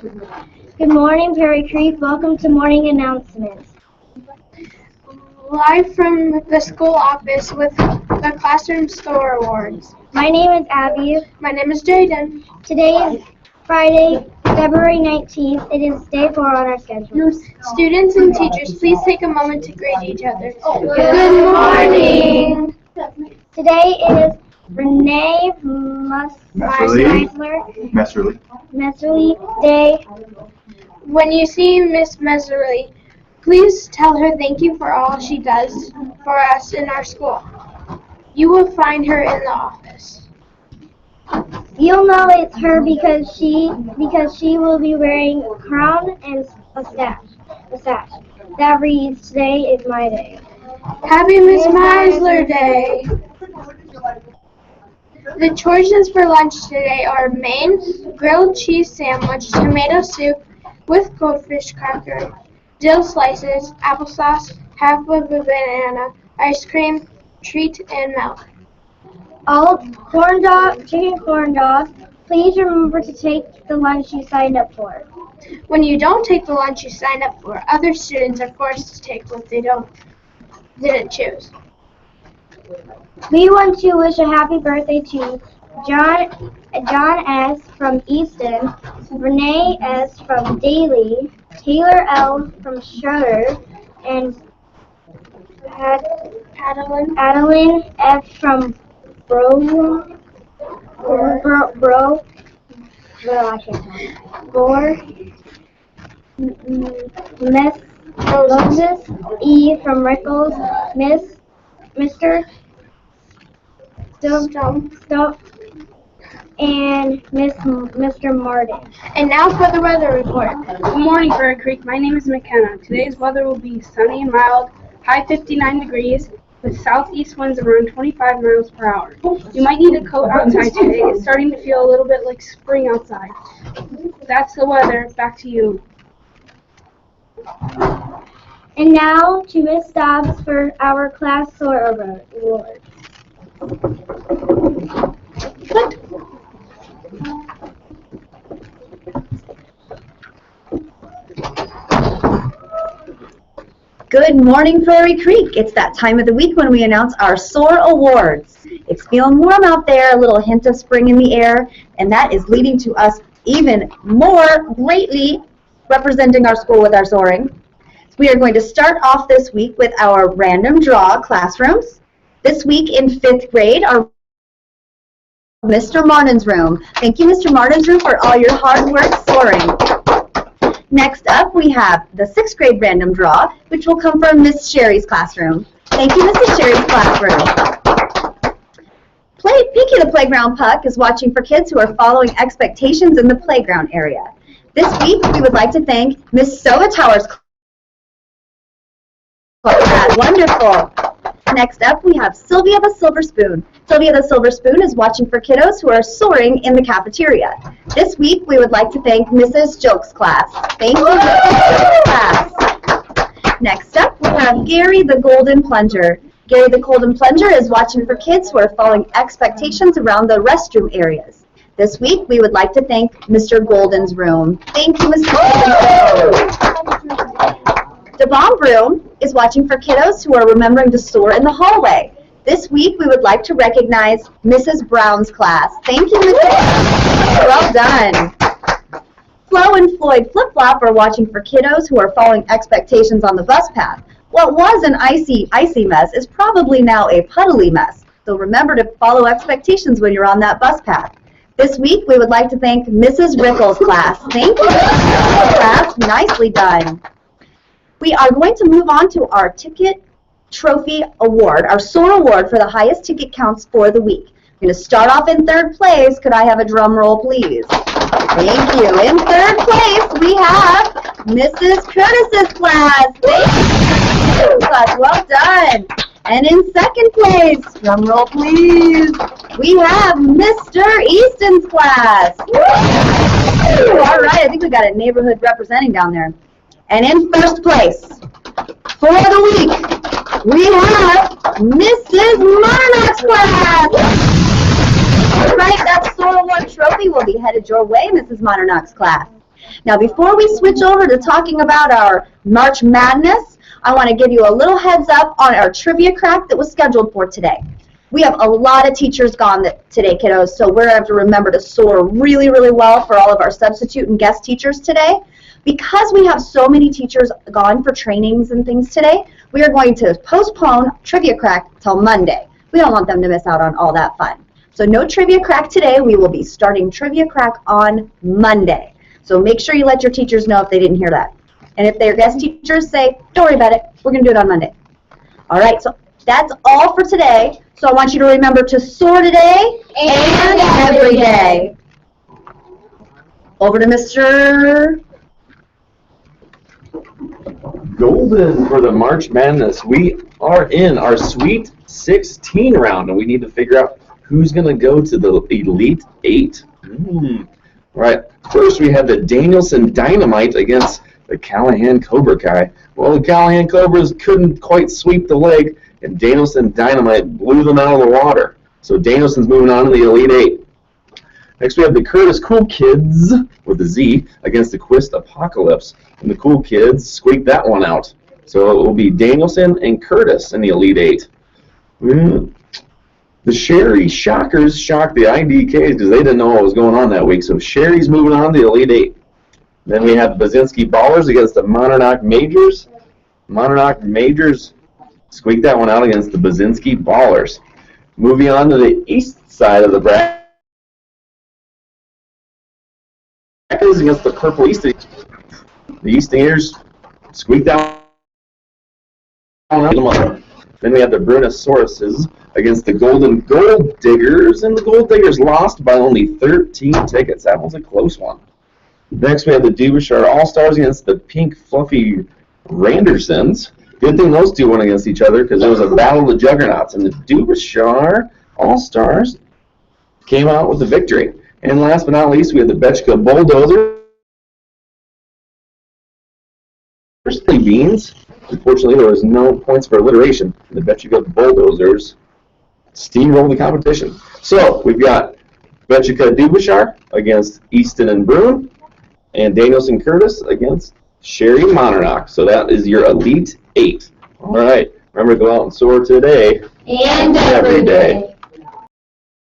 Good morning, Prairie Creek. Welcome to morning announcements. Live from the school office with the Classroom Store Awards. My name is Abby. My name is Jaden. Today is Friday, February 19th. It is day 4 on our schedule. Students and teachers, please take a moment to greet each other. Good morning. Today is Renee Messerly Day. When you see Miss Messerly, please tell her thank you for all she does for us in our school. You will find her in the office. You'll know it's her because she will be wearing a crown and a sash. That reads, "Today is my day." Happy Miss Meisler Day. The choices for lunch today are Maine grilled cheese sandwich, tomato soup with goldfish cracker, dill slices, applesauce, half of a banana, ice cream, treat, and milk. All chicken corn dog. Please remember to take the lunch you signed up for. When you don't take the lunch you signed up for, other students are forced to take what they didn't choose. We want to wish a happy birthday to John S. from Easton, Renee S. from Daly, Taylor L. from Schroeder, and Adeline F. from Bro, Miss Moses E. from Rickles, Mr. Stump, and Mr. Martin. And now for the weather report. Good morning, Prairie Creek. My name is McKenna. Today's weather will be sunny and mild, high 59 degrees, with southeast winds around 25 miles per hour. You might need a coat outside today. It's starting to feel a little bit like spring outside. That's the weather. Back to you. And now to Miss Dobbs for our class soar award. Good morning, Prairie Creek. It's that time of the week when we announce our SOAR Awards. It's feeling warm out there, a little hint of spring in the air, and that is leading to us even more greatly representing our school with our soaring. We are going to start off this week with our random draw classrooms. This week in 5th grade, our Mr. Martin's room. Thank you, Mr. Martin's room, for all your hard work soaring. Next up, we have the 6th grade random draw, which will come from Miss Sherry's classroom. Thank you, Mrs. Sherry's classroom. Pinky the Playground Puck is watching for kids who are following expectations in the playground area. This week, we would like to thank Miss Sovatower's class. Wonderful. Next up, we have Sylvia the Silver Spoon. Sylvia the Silver Spoon is watching for kiddos who are soaring in the cafeteria. This week, we would like to thank Mrs. Jokes' class. Thank you, Mrs. Jokes' class. Next up, we have Gary the Golden Plunger. Gary the Golden Plunger is watching for kids who are following expectations around the restroom areas. This week, we would like to thank Mr. Golden's room. Thank you, Mr. Golden's room. The Bomb Room is watching for kiddos who are remembering to soar in the hallway. This week, we would like to recognize Mrs. Brown's class. Thank you, Mrs. Brown. Well done. Flo and Floyd Flip Flop are watching for kiddos who are following expectations on the bus path. What was an icy mess is probably now a puddly mess. So remember to follow expectations when you're on that bus path. This week, we would like to thank Mrs. Rickles' class. Thank you, Mrs. class. Nicely done. We are going to move on to our ticket trophy award, our SOAR award for the highest ticket counts for the week. I'm going to start off in 3rd place. Could I have a drum roll, please? Thank you. In 3rd place, we have Mrs. Curtis's class. Thank you, class. Well done. And in 2nd place, drum roll, please, we have Mr. Easton's class. All right, I think we got a neighborhood representing down there. And in 1st place, for the week, we have Mrs. Marnock's class. All right, that SOAR Award trophy will be headed your way, Mrs. Marnock's class. Now, before we switch over to talking about our March Madness, I want to give you a little heads up on our trivia crack that was scheduled for today. We have a lot of teachers gone today, kiddos, so we're going to have to remember to soar really, really well for all of our substitute and guest teachers today. Because we have so many teachers gone for trainings and things today, we are going to postpone Trivia Crack till Monday. We don't want them to miss out on all that fun. So no Trivia Crack today. We will be starting Trivia Crack on Monday. So make sure you let your teachers know if they didn't hear that. And if their guest teachers say, don't worry about it, we're going to do it on Monday. All right, so that's all for today. So I want you to remember to soar today and every day. Over to Mr. Golden for the March Madness. We are in our Sweet 16 round, and we need to figure out who's going to go to the Elite 8. Right. First, we have the Danielson Dynamite against the Callahan Cobra Kai. Well, the Callahan Cobras couldn't quite sweep the leg, and Danielson Dynamite blew them out of the water. So Danielson's moving on to the Elite 8. Next, we have the Curtis Cool Kids, with a Z, against the Quist Apocalypse. And the Cool Kids squeaked that one out. So it will be Danielson and Curtis in the Elite 8. The Sherry Shockers shocked the IDKs because they didn't know what was going on that week. So Sherry's moving on to the Elite 8. Then we have the Bazinski Ballers against the Monarch Majors. Monarch Majors squeaked that one out against the Bazinski Ballers. Moving on to the east side of the bracket against the Purple Eastingers. The Eastingers squeaked out one out. Then we have the Brunosauruses against the Golden Gold Diggers, and the Gold Diggers lost by only 13 tickets. That was a close one. Next, we have the Dubashar All-Stars against the Pink Fluffy Randersons. Good thing those two went against each other because it was a battle of the juggernauts, and the Dubashar All-Stars came out with the victory. And last but not least, we have the Betchka Bulldozers. Beans. Unfortunately, there was no points for alliteration. The Betchka Bulldozers steamrolled the competition. So we've got Betchka Dubashar against Easton and Bruin, and Danielson Curtis against Sherry Monarch. So that is your Elite 8. All right. Remember to go out and soar today And every day.